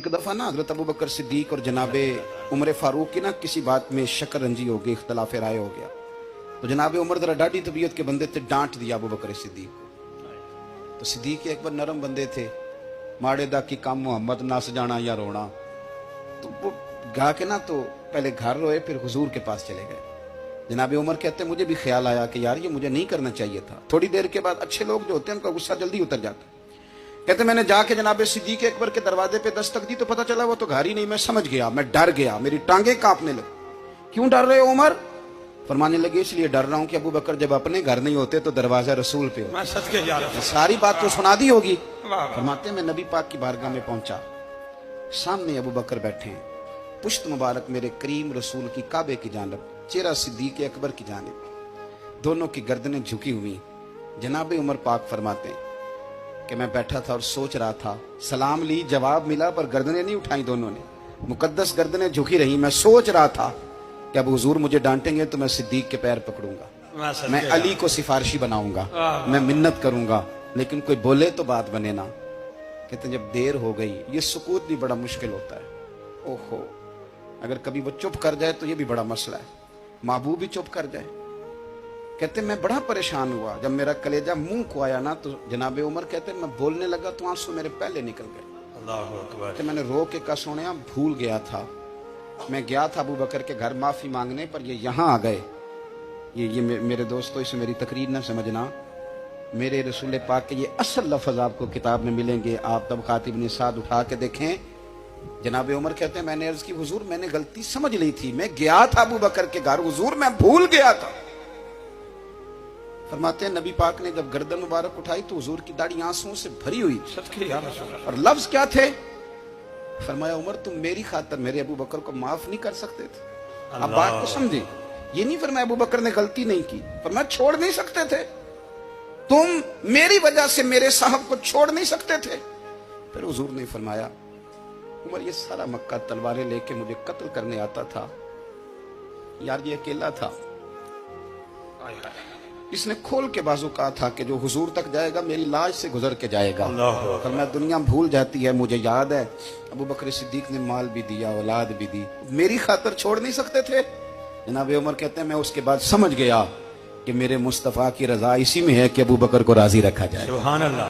एक दफ़ा ना हज़रत अबू बकर सिद्दीक और जनाबे उमर फारूक की ना किसी बात में शक्कर रंजी हो गई, इख्तलाफ राय हो गया। तो जनाबे उमर जरा डाढ़ी तबीयत के बंदे थे, डांट दिया अबू बकर सिद्दीक को। तो सिद्दीक एक बार नरम बंदे थे, माड़े दा की काम मोहम्मद नस जाना या रोना। तो वो गा के ना तो पहले घर रोए, फिर हुजूर के पास चले गए। जनाबे उमर कहते मुझे भी ख्याल आया कि यार ये मुझे नहीं करना चाहिए था। थोड़ी देर के बाद अच्छे लोग जो होते हैं उनका गुस्सा जल्दी उतर जाता है। कहते मैंने जाके जनाबे सिद्दीक अकबर के दरवाजे पे दस्तक दी तो पता चला वो तो घर ही नहीं। मैं समझ गया, मैं डर गया, मेरी टांगे कांपने लगी। क्यों डर रहे हो उमर? फरमाने लगे इसलिए डर रहा हूं कि अबू बकर जब अपने घर नहीं होते तो दरवाजा रसूल पे हो। सारी बात तो सुना दी होगी। फरमाते मैं नबी पाक की बारगाह में पहुंचा, सामने अबू बकर बैठे हैं, पुश्त मुबारक मेरे करीम रसूल की काबे की जानब, चेहरा सिद्दीक अकबर की जानब, दोनों की गर्दनें झुकी हुई। जनाबे उमर पाक फरमाते हैं कि मैं बैठा था और सोच रहा था, सलाम ली, जवाब मिला, पर गर्दनें नहीं उठाई दोनों ने, मुकद्दस गर्दनें झुकी रही। मैं सोच रहा था कि अब हुजूर मुझे डांटेंगे तो मैं सिद्दीक के पैर पकड़ूंगा, मैं अली को सिफारिशी बनाऊंगा, मैं मिन्नत करूंगा, लेकिन कोई बोले तो बात बने ना। कहते जब देर हो गई, ये सुकूत भी बड़ा मुश्किल होता है। ओहो, अगर कभी वो चुप कर जाए तो ये भी बड़ा मसला है, महबूब भी चुप कर जाए। कहते मैं बड़ा परेशान हुआ, जब मेरा कलेजा मुंह को आया ना तो जनाबे उमर कहते मैं बोलने लगा तो आंसू मेरे पहले निकल गए। अल्लाहू अकबर। कहते मैंने रो के कहा सोनिया भूल गया था, मैं गया था अबू बकर के घर माफी मांगने, पर ये यहाँ आ गए। ये मेरे दोस्तों इसे मेरी तकरीर ना समझना, मेरे रसूल पाक के ये असल लफ्ज आपको किताब में मिलेंगे। आप तब खातिब निसाद उठा के देखें। जनाबे उमर कहते हैं मैंने अर्ज की हुजूर मैंने गलती समझ ली थी, मैं गया था अबू बकर के घर, हुजूर मैं भूल गया था। फरमाते हैं नबी पाक ने जब गर्दन मुबारक उठाई तो हुजूर की दाढ़ी आंसुओं से भरी हुई। और लफ्ज क्या थे? फरमाया उमर तुम मेरी खातर मेरे अबू बकर को माफ नहीं कर सकते थे। अब बात को समझे, ये नहीं फरमाया अबू बकर ने गलती नहीं की, फरमाया छोड़ नहीं सकते थे, तुम मेरी वजह से मेरे साहब को छोड़ नहीं सकते थे। फिर हुजूर ने फरमाया उमर ये सारा मक्का तलवारें लेके मुझे कत्ल करने आता था, यार ये अकेला था, इसने खोल के बाजू कहा था कि जो हुजूर तक जाएगा मेरी लाश से गुजर के जाएगा। पर मैं दुनिया भूल जाती है, मुझे याद है अबू बकर सिद्दीक ने माल भी दिया, औलाद भी दी, मेरी खातर छोड़ नहीं सकते थे। जनाबे उमर कहते हैं मैं उसके बाद समझ गया कि मेरे मुस्तफा की रजा इसी में है कि अबू बकर को राजी रखा जाए। सुभान अल्लाह।